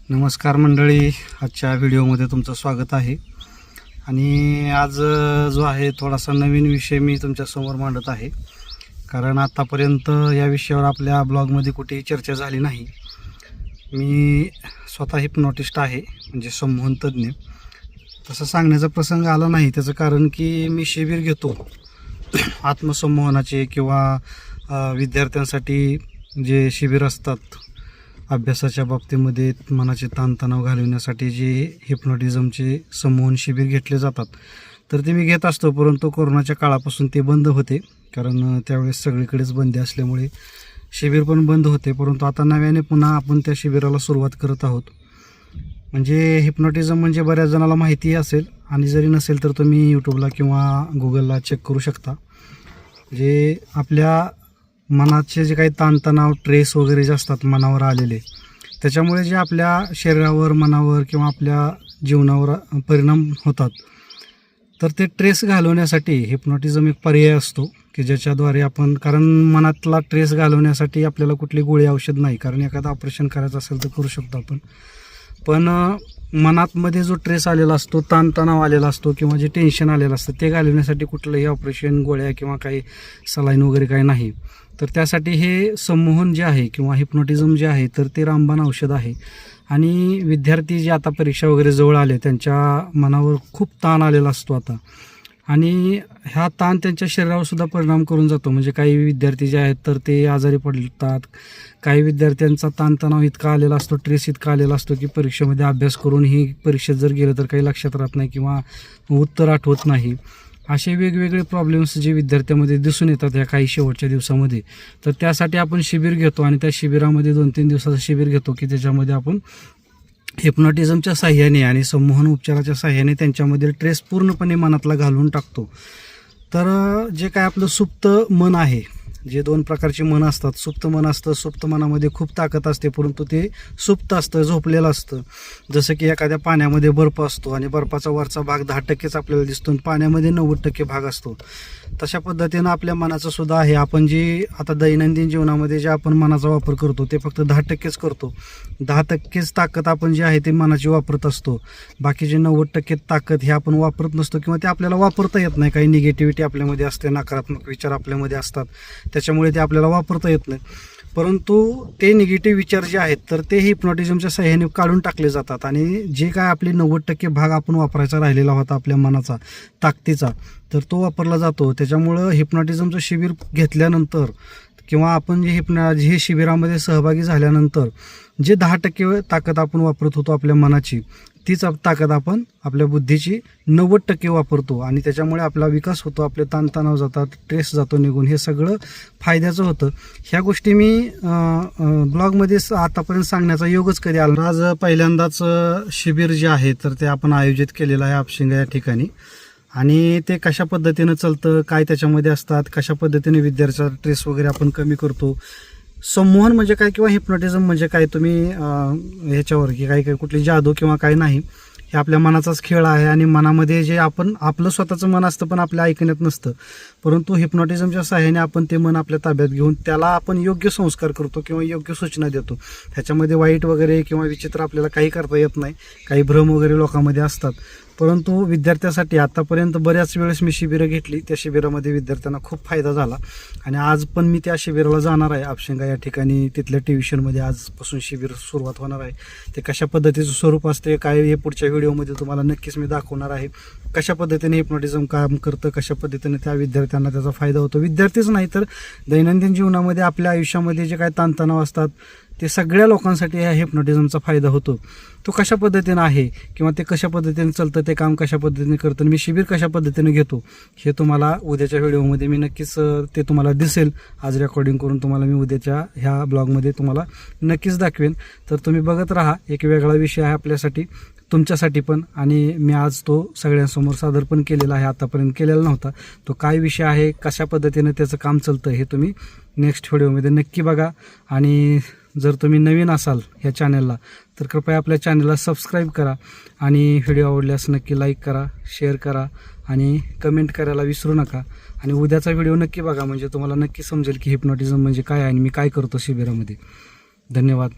नमस्कार मंडळी, आजच्या व्हिडिओमध्ये तुमचं स्वागत आहे. आणि आज जो आहे थोडासा नवीन विषय मी तुमच्यासमोर मांडत आहे. कारण आतापर्यंत या विषयावर आपल्या ब्लॉगमध्ये कुठेही चर्चा झाली नाही. मी स्वतः हिप्नॉटिस्ट आहे, म्हणजे संमोहन तज्ज्ञ. तसं सांगण्याचा प्रसंग आला नाही. त्याचं कारण की मी शिबिर घेतो आत्मसंमोहनाचे किंवा विद्यार्थ्यांसाठी जे शिबिर असतात अभ्यासाच्या बाबतीमध्ये मनाचे ताणतणाव घालवण्यासाठी जे हिप्नॉटिझमचे संमोहन शिबिर घेतले जातात, तर ते मी घेत असतो. परंतु कोरोनाच्या काळापासून ते बंद होते, कारण त्यावेळेस सगळीकडेच बंदी असल्यामुळे शिबिर पण बंद होते. परंतु आता नव्याने पुन्हा आपण त्या शिबिराला सुरुवात करत आहोत. म्हणजे हिप्नॉटिझम म्हणजे बऱ्याच जणाला माहिती असेल, आणि जरी नसेल तर तुम्ही यूट्यूबला किंवा गुगलला चेक करू शकता. जे आपल्या मनाचे जे काही ताणतणाव ट्रेस वगैरे जे असतात मनावर आलेले, त्याच्यामुळे जे आपल्या शरीरावर, मनावर किंवा आपल्या जीवनावर परिणाम होतात, तर ते ट्रेस घालवण्यासाठी हिप्नॉटिझम एक पर्याय असतो की ज्याच्याद्वारे आपण, कारण मनातला ट्रेस घालवण्यासाठी आपल्याला कुठली गोळी औषध नाही. कारण एखादं ऑपरेशन करायचं असेल तर करू शकतो आपण, पण मनातमध्ये जो ट्रेस आलेला असतो, ताणतणाव आलेला असतो किंवा जे टेन्शन आलेलं असतं, ते घालवण्यासाठी कुठलंही ऑपरेशन, गोळ्या किंवा काही सलाईन वगैरे काही नाही. तर त्यासाठी हे संमोहन जे आहे किंवा हिप्नॉटिझम जे आहे, तर ते रामबाण औषध आहे. आणि विद्यार्थी जे आता परीक्षा वगैरे जवळ आले, त्यांच्या मनावर खूप ताण आलेला असतो आता, आणि ह्या ताण त्यांच्या शरीरावर सुद्धा परिणाम करून जातो. म्हणजे काही विद्यार्थी जे आहेत तर ते आजारी पडतात. काही विद्यार्थ्यांचा ताणतणाव इतका आलेला असतो, ट्रेस इतका आलेला असतो की परीक्षेमध्ये अभ्यास करूनही परीक्षेत जर गेलं तर काही लक्षात राहत नाही किंवा उत्तर आठवत नाही. असे वेगवेगळे प्रॉब्लेम्स जे विद्यार्थ्यांमध्ये दिसून येतात ह्या काही शेवटच्या दिवसामध्ये. तर त्यासाठी आपण शिबिर घेतो, आणि त्या शिबिरामध्ये 2-3 दिवसाचं शिबिर घेतो की त्याच्यामध्ये आपण हिप्नॉटिझमच्या साह्याने आणि संमोहन उपचाराच्या साह्याने त्यांच्यामधील ट्रेस पूर्णपणे मनातला घालवून टाकतो. तर जे काय आपलं सुप्त मन आहे, जे 2 प्रकारचे मन असतात. सुप्त मन असतं, सुप्त मनामध्ये खूप ताकद असते, परंतु ते सुप्त असतं, झोपलेलं असतं. जसं की एखाद्या पाण्यामध्ये बर्फ असतो आणि बर्फाचा वरचा भाग 10%च आपल्याला दिसतो आणि पाण्यामध्ये 90% भाग असतो. तशा पद्धतीनं आपल्या मनाचं सुद्धा आहे. आपण जी आता दैनंदिन जीवनामध्ये जे आपण मनाचा वापर करतो ते फक्त 10%च करतो. 10%च ताकद आपण जी आहे ती मनाची वापरत असतो. बाकीचे 90% ताकद हे आपण वापरत नसतो किंवा ते आपल्याला वापरता येत नाही. काही निगेटिव्हिटी आपल्यामध्ये असते, नकारात्मक विचार आपल्यामध्ये असतात, त्याच्यामुळे ते आपल्याला वापरता येत नाही. परंतु ते निगेटिव्ह विचार जे आहेत तर ते हिप्नॉटिझमच्या सहाय्याने काढून टाकले जातात, आणि जे काय आपले 90% भाग आपण वापरायचा राहिलेला होता आपल्या मनाचा, ताकदीचा, तर तो वापरला जातो. त्याच्यामुळं हिप्नॉटिझमचं शिबिर घेतल्यानंतर किंवा आपण जे शिबिरामध्ये सहभागी झाल्यानंतर जे 10% ताकद आपण वापरत होतो आपल्या मनाची, तीच ताकद आपण आपल्या बुद्धीची 90% वापरतो, आणि त्याच्यामुळे आपला विकास होतो, आपले ताणतणाव जातात, ट्रेस जातो निघून. हे सगळं फायद्याचं होतं. ह्या गोष्टी मी ब्लॉगमध्ये आतापर्यंत सांगण्याचा योगच कधी आला. आज पहिल्यांदाच शिबिर जे आहे तर ते आपण आयोजित केलेलं आहे आपशिंगा या ठिकाणी. आणि ते कशा पद्धतीनं चालतं, काय त्याच्यामध्ये असतात, कशा पद्धतीने विद्यार्थ्याचा ट्रेस वगैरे आपण कमी करतो, संमोहन म्हणजे काय किंवा हिप्नॉटिझम म्हणजे काय, तुम्ही ह्याच्यावर की काही कुठली जादू किंवा काय नाही, हे आपल्या मनाचाच खेळ आहे. आणि मनामध्ये जे आपण आपलं स्वतःचं मन असतं पण आपल्या ऐकण्यात नसतं, परंतु हिप्नॉटिझमच्या सहाय्याने आपण ते मन आपल्या ताब्यात घेऊन त्याला आपण योग्य संस्कार करतो किंवा योग्य सूचना देतो. ह्याच्यामध्ये वाईट वगैरे किंवा विचित्र आपल्याला काही करता येत नाही. काही भ्रम वगैरे लोकांमध्ये असतात, परंतु विद्यार्थ्यासाठी आतापर्यंत बऱ्याच वेळेस मी शिबिरं घेतली. त्या शिबिरामध्ये विद्यार्थ्यांना खूप फायदा झाला, आणि आज पण मी त्या शिबिराला जाणार आहे आपशिंगा या ठिकाणी. तिथल्या ट्युशनमध्ये आजपासून शिबिर सुरुवात होणार आहे. ते कशा पद्धतीचं स्वरूप असते काय, हे पुढच्या व्हिडिओमध्ये तुम्हाला नक्कीच मी दाखवणार आहे. कशा पद्धतीने हिप्नॉटिझम काम करतं, कशा पद्धतीने त्या विद्यार्थ्यांना त्याचा फायदा होतो. विद्यार्थीच नाही तर दैनंदिन जीवनामध्ये आपल्या आयुष्यामध्ये जे काय ताणतणाव असतात ते सगळ्या लोकांसाठी ह्या हिप्नॉटिझमचा फायदा होतो. तो कशा पद्धतीनं आहे किंवा ते कशा पद्धतीने चालतं, ते काम कशा पद्धतीने करतं, मी शिबिर कशा पद्धतीने घेतो, हे तुम्हाला उद्याच्या व्हिडिओमध्ये मी नक्कीच ते तुम्हाला दिसेल. आज रेकॉर्डिंग करून तुम्हाला मी उद्याच्या ह्या ब्लॉगमध्ये तुम्हाला नक्कीच दाखवेन. तर तुम्ही बघत राहा. एक वेगळा विषय आहे आपल्यासाठी, तुमच्यासाठी पण, आणि मी आज तो सगळ्यांसमोर सादर पण केलेला आहे. आतापर्यंत केलेला नव्हता. तो काय विषय आहे, कशा पद्धतीने त्याचं काम चालतं, हे तुम्ही नेक्स्ट व्हिडिओमध्ये नक्की बघा. आणि जर तुम्ही नवीन असाल ह्या चॅनलला तर कृपया आपल्या चॅनलला सबस्क्राईब करा, आणि व्हिडिओ आवडल्यास नक्की लाईक करा, शेअर करा, आणि कमेंट करायला विसरू नका. आणि उद्याचा व्हिडिओ नक्की बघा, म्हणजे तुम्हाला नक्की समजेल की हिप्नॉटिझम म्हणजे काय आहे आणि मी काय करतो शिबिरामध्ये. धन्यवाद.